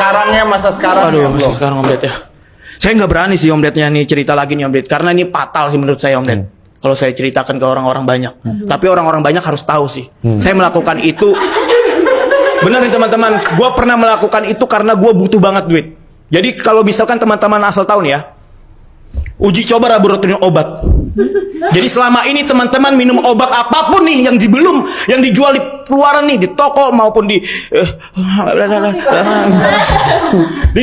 sekarangnya, masa sekarang. Aduh, masa sekarang Om Ded ya. Saya nggak berani sih Om Dednya nih cerita lagi nih Om Ded, karena ini fatal sih menurut saya Om Ded. Kalau saya ceritakan ke orang-orang banyak. Tapi orang-orang banyak harus tahu sih. Saya melakukan itu. Benar nih teman-teman, gue pernah melakukan itu karena gue butuh banget duit. Jadi kalau misalkan teman-teman asal tahu nih ya, uji coba laboratorium obat. Jadi selama ini teman-teman minum obat apapun nih yang dijual di luaran nih, di toko maupun di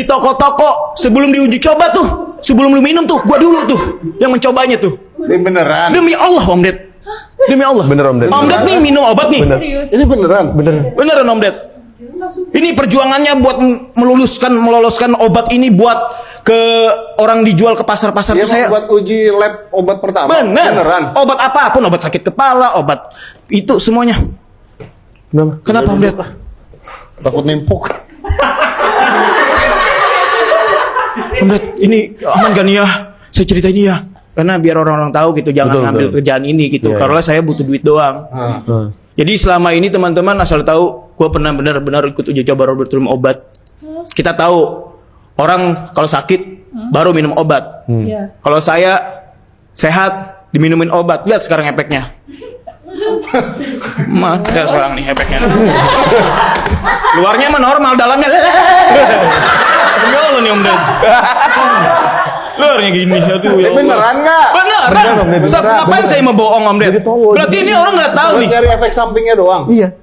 toko-toko, sebelum diuji coba tuh, sebelum lu minum tuh, gua dulu tuh yang mencobanya tuh. Ini beneran. Demi Allah Om Ded. Demi Allah. Bener Om Ded. Om Ded nih minum obat nih. Bener. Ini beneran. Beneran Om Ded. Ini perjuangannya buat meloloskan obat ini buat ke orang dijual ke pasar-pasar Dia tuh saya. buat uji lab obat pertama. Beneran. Obat apapun, obat sakit kepala, obat itu semuanya. Kenapa Om Ded? Takut nimpuk. Om Ded, ini aman gak nih ya? Saya cerita ini ya. Karena biar orang-orang tahu gitu, jangan ngambil kerjaan ini gitu. Karena saya butuh duit doang. Jadi selama ini teman-teman asal tahu, gue pernah benar-benar ikut uji coba laboratorium obat. Kita tahu orang kalau sakit baru minum obat. Kalau saya sehat diminumin obat. Lihat sekarang efeknya. Lihat sekarang nih efeknya. Luarnya mah normal, dalamnya ya Allah nih Om Ded. Luarnya gini, aduh ya Allah. Beneran nggak? Beneran. Ngapain saya mau bohong Om Ded? Berarti ini orang nggak tahu nih. Nyari efek sampingnya doang. Iya.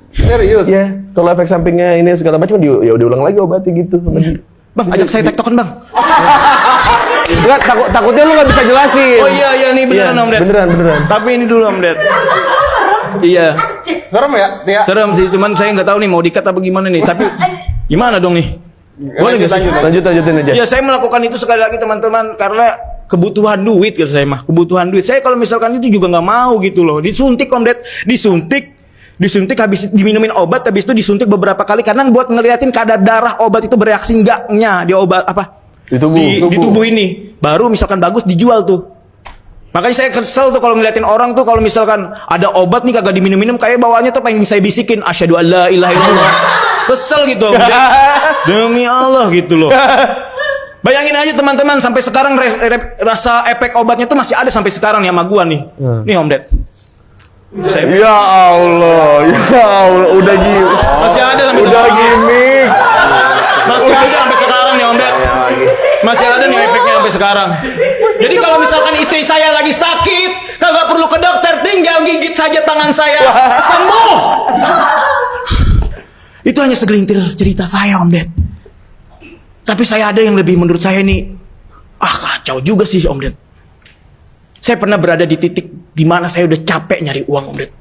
Serius? Iya. Kalau efek sampingnya ini segala macam ya udah ulang lagi obatnya gitu. Bang, ajak saya tektokan Bang. Enggak, takutnya lu nggak bisa jelasin. Oh iya nih beneran Om Ded. Beneran. Tapi ini dulu Om Ded. Iya. Serem ya, Tia? Serem sih, cuman saya nggak tahu nih mau dikat apa gimana nih. Tapi gimana dong nih? Boleh nggak sih? Lanjutin aja. Ya saya melakukan itu sekali lagi teman-teman karena kebutuhan duit gitu saya mah. Kebutuhan duit. Saya kalau misalkan itu juga nggak mau gitu loh. Disuntik Om Ded, disuntik habis diminumin obat, habis itu disuntik beberapa kali karena buat ngeliatin kadar darah obat itu bereaksi enggaknya di obat apa? Di tubuh ini. Baru misalkan bagus dijual tuh. Makanya saya kesel tuh kalau ngeliatin orang tuh kalau misalkan ada obat nih kagak diminum-minum kayak bawaannya tuh pengen saya bisikin asyhadu alla ilaha illallah. Kesel gitu. Demi Allah gitu loh. Bayangin aja teman-teman sampai sekarang rasa efek obatnya tuh masih ada sampai sekarang nih sama gua nih. Nih Om Ded. Ya Allah, udah gini. Masih ada sampai udah sekarang. gimmick. Masih ada sampai sekarang nih Om Ded. Masih ada nih efeknya sampai sekarang. Jadi kalau misalkan istri saya lagi sakit, kagak perlu ke dokter, tinggal gigit saja tangan saya, sembuh. Itu hanya segelintir cerita saya Om Ded. Tapi saya ada yang lebih menurut saya nih, kacau juga sih Om Ded. Saya pernah berada di titik di mana saya udah capek nyari uang Om Ded.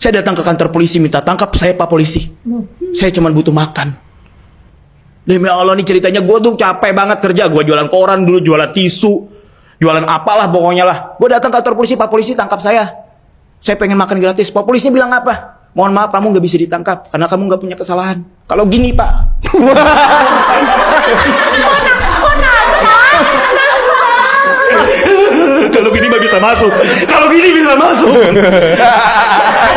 Saya datang ke kantor polisi minta tangkap saya Pak Polisi. Saya cuma butuh makan. Demi Allah nih ceritanya gue tuh capek banget kerja. Gue jualan koran dulu, jualan tisu, jualan apalah pokoknya lah. Gue datang ke kantor polisi, Pak Polisi tangkap saya. Saya pengen makan gratis. Pak Polisi bilang apa? Mohon maaf kamu gak bisa ditangkap karena kamu gak punya kesalahan. Kalau gini Pak. Kalau gini mah bisa masuk. Kalau gini bisa masuk.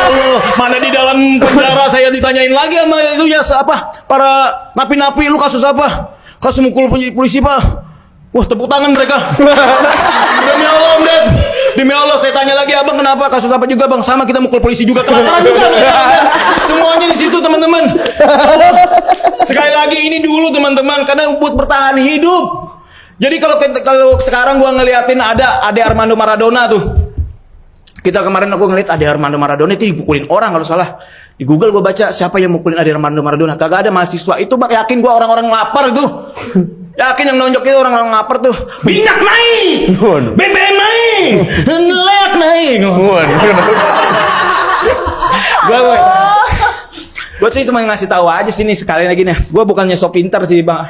Allah, mana di dalam penjara saya ditanyain lagi sama itu ya apa? Para napi-napi lu kasus apa? Kasus mukul polisi Pak. Wah, tepuk tangan mereka. Demi Allah Om Ded. Demi Allah saya tanya lagi abang kenapa kasus apa juga bang? Sama kita mukul polisi juga. Kenapa juga? Semuanya di situ teman-teman. Sekali lagi ini dulu teman-teman karena buat bertahan hidup. Jadi kalau sekarang gua ngeliatin ada Armando Maradona tuh. Kita kemarin aku ngeliat ada Armando Maradona itu dipukulin orang kalau salah. Di Google gua baca siapa yang mukulin Ade Armando Maradona. Kagak ada mahasiswa. Itu bak yakin gua orang-orang lapar tuh. Yakin yang nonjok itu orang-orang lapar tuh. Minyak naik. BBM naik. Leak naik. Gua sih cuma ngasih tahu aja sini sekali lagi nih. Gua bukannya sok pintar sih, Bang.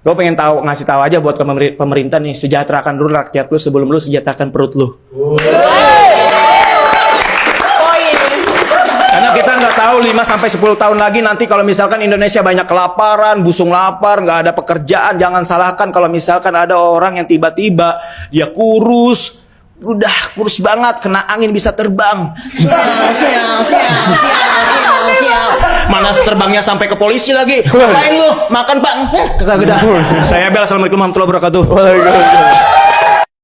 Gue pengen ngasih tahu aja buat pemerintah nih, sejahterakan dulu rakyat lu sebelum lu sejahterakan perut lu. Karena kita nggak tahu 5-10 tahun lagi nanti kalau misalkan Indonesia banyak kelaparan, busung lapar, nggak ada pekerjaan, jangan salahkan kalau misalkan ada orang yang tiba-tiba dia kurus, udah kurus banget, kena angin bisa terbang. Sial. Mana terbangnya sampai ke polisi lagi. Ngapain lu? Makan, Pak. Kagak. Saya Bel, assalamualaikum warahmatullahi wabarakatuh. Waalaikumsalam.